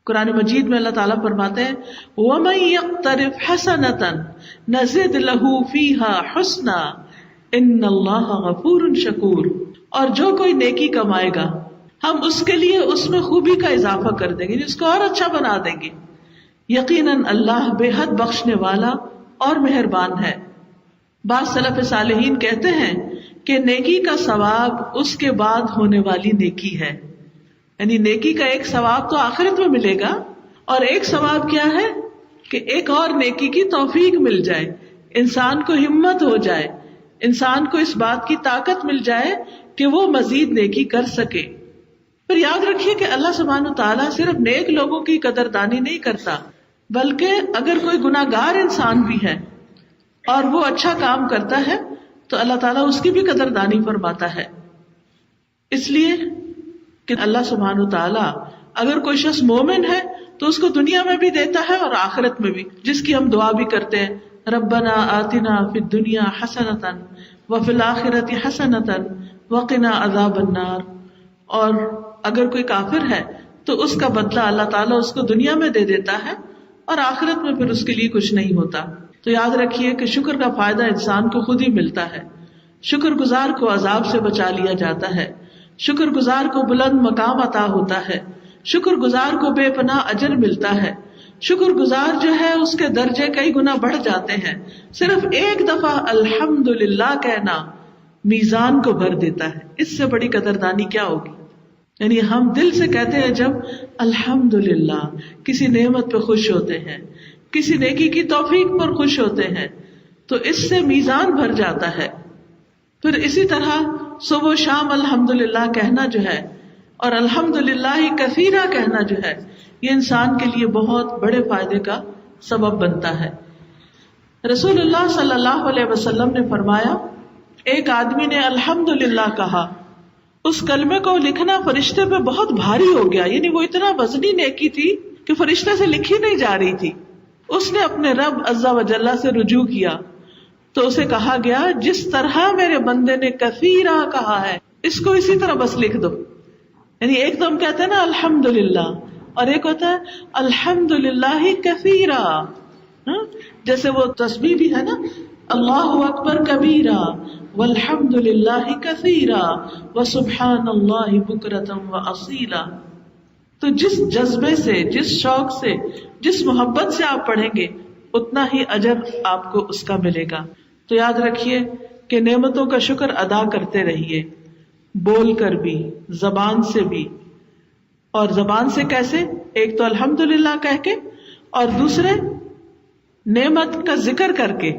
قرآن مجید میں اللہ تعالیٰ فرماتے ہیں وَمَن يَقْتَرِفْ حَسَنَةً نَزِدْ لَهُ فِيهَا حُسْنًا إِنَّ اللَّهَ غَفُورٌ شَكُورٌ، اور جو کوئی نیکی کمائے گا ہم اس کے لیے اس میں خوبی کا اضافہ کر دیں گے، جس کو اور اچھا بنا دیں گے، یقیناً اللہ بے حد بخشنے والا اور مہربان ہے۔ بعض سلف صالحین کہتے ہیں کہ نیکی کا ثواب اس کے بعد ہونے والی نیکی ہے، یعنی نیکی کا ایک ثواب تو آخرت میں ملے گا، اور ایک ثواب کیا ہے کہ ایک اور نیکی کی توفیق مل جائے، انسان کو ہمت ہو جائے، انسان کو اس بات کی طاقت مل جائے کہ وہ مزید نیکی کر سکے۔ پھر یاد رکھیے کہ اللہ سبحانہ و تعالیٰ صرف نیک لوگوں کی قدردانی نہیں کرتا، بلکہ اگر کوئی گناہ گار انسان بھی ہے اور وہ اچھا کام کرتا ہے تو اللہ تعالیٰ اس کی بھی قدردانی فرماتا ہے۔ اس لیے کہ اللہ سبحانہ وتعالیٰ اگر کوئی شخص مومن ہے تو اس کو دنیا میں بھی دیتا ہے اور آخرت میں بھی، جس کی ہم دعا بھی کرتے ہیں ربنا آتنا فی الدنیا حسنۃ وفی الآخرۃ حسنۃ وقنا عذاب النار۔ اور اگر کوئی کافر ہے تو اس کا بدلہ اللہ تعالیٰ اس کو دنیا میں دے دیتا ہے اور آخرت میں پھر اس کے لیے کچھ نہیں ہوتا۔ تو یاد رکھیے کہ شکر کا فائدہ انسان کو خود ہی ملتا ہے، شکر گزار کو عذاب سے بچا لیا جاتا ہے، شکر گزار کو بلند مقام عطا ہوتا ہے، شکر گزار کو بے پناہ اجر ملتا ہے، شکر گزار جو ہے اس کے درجے کئی گنا بڑھ جاتے ہیں۔ صرف ایک دفعہ الحمدللہ کہنا میزان کو بھر دیتا ہے، اس سے بڑی قدردانی کیا ہوگی؟ یعنی ہم دل سے کہتے ہیں جب الحمدللہ، کسی نعمت پہ خوش ہوتے ہیں، کسی نیکی کی توفیق پر خوش ہوتے ہیں، تو اس سے میزان بھر جاتا ہے۔ پھر اسی طرح صبح و شام الحمدللہ کہنا جو ہے اور الحمدللہ کثیرہ کہنا جو ہے، یہ انسان کے لیے بہت بڑے فائدے کا سبب بنتا ہے۔ رسول اللہ صلی اللہ علیہ وسلم نے فرمایا ایک آدمی نے الحمدللہ کہا، اس کلمے کو لکھنا فرشتے پہ بہت بھاری ہو گیا، یعنی وہ اتنا وزنی نیکی تھی کہ فرشتے سے لکھی نہیں جا رہی تھی۔ اس نے اپنے رب عز و جل سے رجوع کیا تو اسے کہا گیا جس طرح میرے بندے نے کثیرہ کہا ہے اس کو اسی طرح بس لکھ دو۔ یعنی ایک تو ہم کہتے ہیں نا الحمدللہ، اور ایک ہوتا ہے الحمدللہ کثیرہ، جیسے وہ تسبیح بھی ہے نا، اللہ اکبر کبیرہ والحمدللہ کثیرہ وسبحان اللہ بکرۃ واصیلا۔ تو جس جذبے سے، جس شوق سے، جس محبت سے آپ پڑھیں گے اتنا ہی اجر آپ کو اس کا ملے گا۔ تو یاد رکھیے کہ نعمتوں کا شکر ادا کرتے رہیے، بول کر بھی، زبان سے بھی۔ اور زبان سے کیسے؟ ایک تو الحمدللہ کہہ کے، اور دوسرے نعمت کا ذکر کر کے۔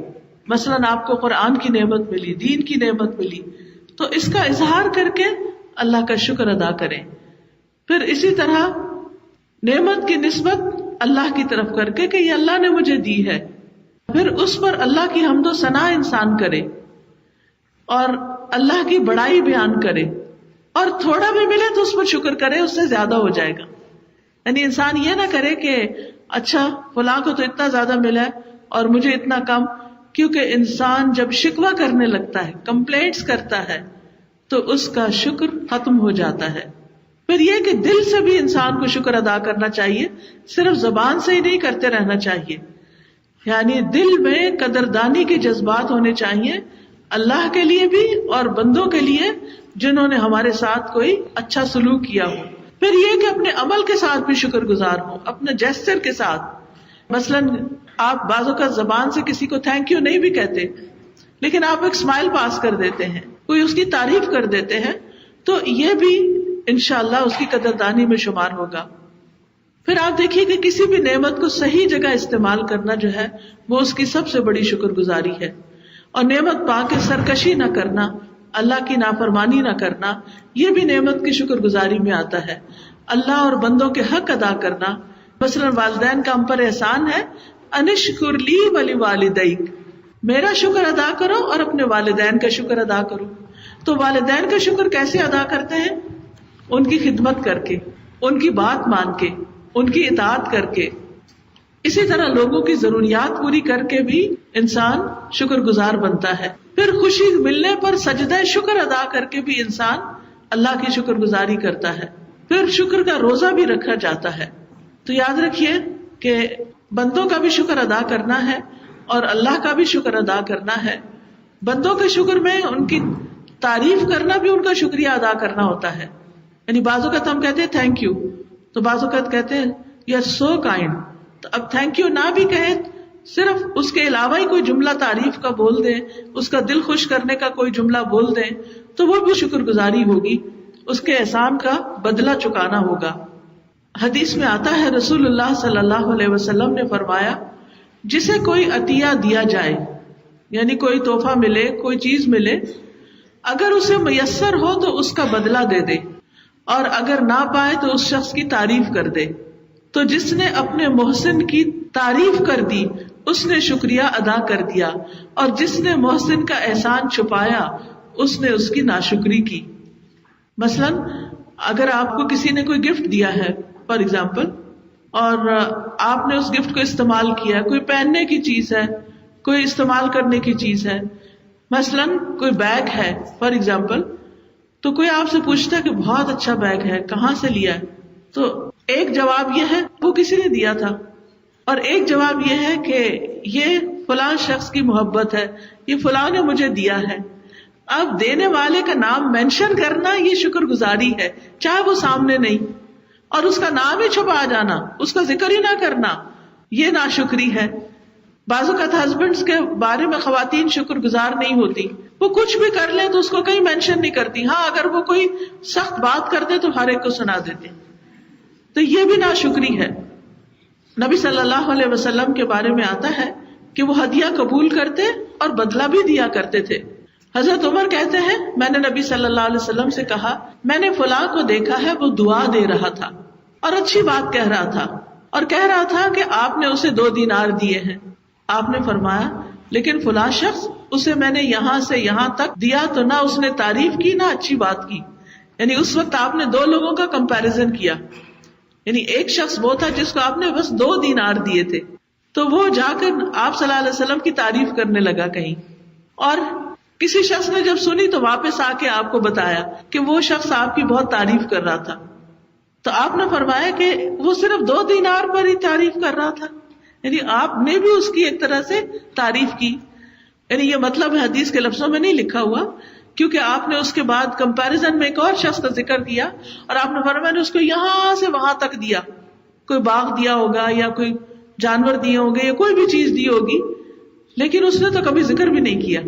مثلا آپ کو قرآن کی نعمت ملی، دین کی نعمت ملی، تو اس کا اظہار کر کے اللہ کا شکر ادا کریں۔ پھر اسی طرح نعمت کی نسبت اللہ کی طرف کر کے کہ یہ اللہ نے مجھے دی ہے، پھر اس پر اللہ کی حمد و ثنا انسان کرے اور اللہ کی بڑائی بیان کرے، اور تھوڑا بھی ملے تو اس پر شکر کرے، اس سے زیادہ ہو جائے گا۔ یعنی انسان یہ نہ کرے کہ اچھا فلاں کو تو اتنا زیادہ ملا ہے اور مجھے اتنا کم، کیونکہ انسان جب شکوہ کرنے لگتا ہے، کمپلینٹس کرتا ہے، تو اس کا شکر ختم ہو جاتا ہے۔ پھر یہ کہ دل سے بھی انسان کو شکر ادا کرنا چاہیے، صرف زبان سے ہی نہیں کرتے رہنا چاہیے۔ یعنی دل میں قدردانی کے جذبات ہونے چاہیے، اللہ کے لیے بھی اور بندوں کے لیے جنہوں نے ہمارے ساتھ کوئی اچھا سلوک کیا ہو۔ پھر یہ کہ اپنے عمل کے ساتھ بھی شکر گزار ہوں، اپنے جیسچر کے ساتھ۔ مثلا آپ بعضوں کا زبان سے کسی کو تھینک یو نہیں بھی کہتے، لیکن آپ ایک اسمائل پاس کر دیتے ہیں، کوئی اس کی تعریف کر دیتے ہیں، تو یہ بھی انشاءاللہ اس کی قدردانی میں شمار ہوگا۔ پھر آپ دیکھیے کہ کسی بھی نعمت کو صحیح جگہ استعمال کرنا جو ہے وہ اس کی سب سے بڑی شکر گزاری ہے، اور نعمت پا کے سرکشی نہ کرنا، اللہ کی نافرمانی نہ کرنا، یہ بھی نعمت کی شکر گزاری میں آتا ہے۔ اللہ اور بندوں کے حق ادا کرنا، مثلا والدین کا ہم پر احسان ہے، انشکر لی ولوالدیک، میرا شکر ادا کرو اور اپنے والدین کا شکر ادا کرو۔ تو والدین کا شکر کیسے ادا کرتے ہیں؟ ان کی خدمت کر کے، ان کی بات مان کے، ان کی اطاعت کر کے۔ اسی طرح لوگوں کی ضروریات پوری کر کے بھی انسان شکر گزار بنتا ہے۔ پھر خوشی ملنے پر سجدہ شکر ادا کر کے بھی انسان اللہ کی شکر گزاری کرتا ہے۔ پھر شکر کا روزہ بھی رکھا جاتا ہے۔ تو تو یاد رکھیے کہ بندوں کا بھی شکر ادا کرنا ہے اور اللہ کا بھی شکر ادا کرنا ہے. بندوں کے شکر میں ان کی تعریف کرنا بھی ان کا شکریہ ادا کرنا ہوتا ہے. یعنی بعض اوقات ہم کہتے ہیں تھینک یو، تو بعض اوقات کہتے ہیں یو آر سو کائنڈ. تو اب تھینک یو نہ بھی کہیں، صرف اس کے علاوہ ہی کوئی جملہ تعریف کا بول دیں، اس کا دل خوش کرنے کا کوئی جملہ بول دیں، تو وہ بھی شکر گزاری ہوگی، اس کے احسان کا بدلہ چکانا ہوگا. حدیث میں آتا ہے رسول اللہ صلی اللہ علیہ وسلم نے فرمایا جسے کوئی عطیہ دیا جائے، یعنی کوئی تحفہ ملے، کوئی چیز ملے، اگر اسے میسر ہو تو اس کا بدلہ دے دے، اور اگر نہ پائے تو اس شخص کی تعریف کر دے. تو جس نے اپنے محسن کی تعریف کر دی اس نے شکریہ ادا کر دیا، اور جس نے محسن کا احسان چھپایا اس نے اس کی ناشکری کی. مثلا اگر آپ کو کسی نے کوئی گفٹ دیا ہے فار ایگزامپل، اور آپ نے اس گفٹ کو استعمال کیا، کوئی پہننے کی چیز ہے، کوئی استعمال کرنے کی چیز ہے، مثلا کوئی بیگ ہے فار ایگزامپل، تو کوئی آپ سے پوچھتا ہے کہ بہت اچھا بیگ ہے، کہاں سے لیا ہے؟ تو ایک جواب یہ ہے وہ کسی نے دیا تھا، اور ایک جواب یہ ہے کہ یہ فلاں شخص کی محبت ہے، یہ فلاں نے مجھے دیا ہے. اب دینے والے کا نام مینشن کرنا یہ شکر گزاری ہے، چاہے وہ سامنے نہیں، اور اس کا نام ہی چھپا جانا، اس کا ذکر ہی نہ کرنا، یہ ناشکری ہے. بعض اوقات ہسبینڈس کے بارے میں خواتین شکر گزار نہیں ہوتی، وہ کچھ بھی کر لیں تو اس کو کہیں مینشن نہیں کرتی، ہاں اگر وہ کوئی سخت بات کرتے تو ہر ایک کو سنا دیتے، تو یہ بھی ناشکری ہے. نبی صلی اللہ علیہ وسلم کے بارے میں آتا ہے کہ وہ ہدیہ قبول کرتے اور بدلہ بھی دیا کرتے تھے. حضرت عمر کہتے ہیں میں نے نبی صلی اللہ علیہ وسلم سے کہا میں نے فلاں کو دیکھا ہے وہ دعا دے رہا تھا اور اچھی بات کہہ رہا تھا، اور کہہ رہا تھا کہ آپ نے اسے 2 دینار دیے ہیں. آپ نے فرمایا لیکن فلاں شخص اسے میں نے یہاں سے یہاں تک دیا تو نہ اس نے تعریف کی نہ اچھی بات کی. یعنی اس وقت آپ نے 2 لوگوں کا کمپیریزن کیا، یعنی ایک شخص وہ تھا جس کو آپ نے بس 2 دینار دیے تھے، تو وہ جا کر آپ صلی اللہ علیہ وسلم کی تعریف کرنے لگا کہیں، اور کسی شخص نے جب سنی تو واپس آ کے آپ کو بتایا کہ وہ شخص آپ کی بہت تعریف کر رہا تھا. تو آپ نے فرمایا کہ وہ صرف 2 دینار پر ہی تعریف کر رہا تھا، یعنی آپ نے بھی اس کی ایک طرح سے تعریف کی. یعنی یہ مطلب حدیث کے لفظوں میں نہیں لکھا ہوا، کیونکہ آپ نے اس کے بعد کمپیریزن میں ایک اور شخص کا ذکر کیا، اور آپ نے فرمایا میں نے اس کو یہاں سے وہاں تک دیا. کوئی باغ دیا ہوگا یا کوئی جانور دیے ہوں گے یا کوئی بھی چیز دی ہوگی، لیکن اس نے تو کبھی ذکر بھی نہیں کیا.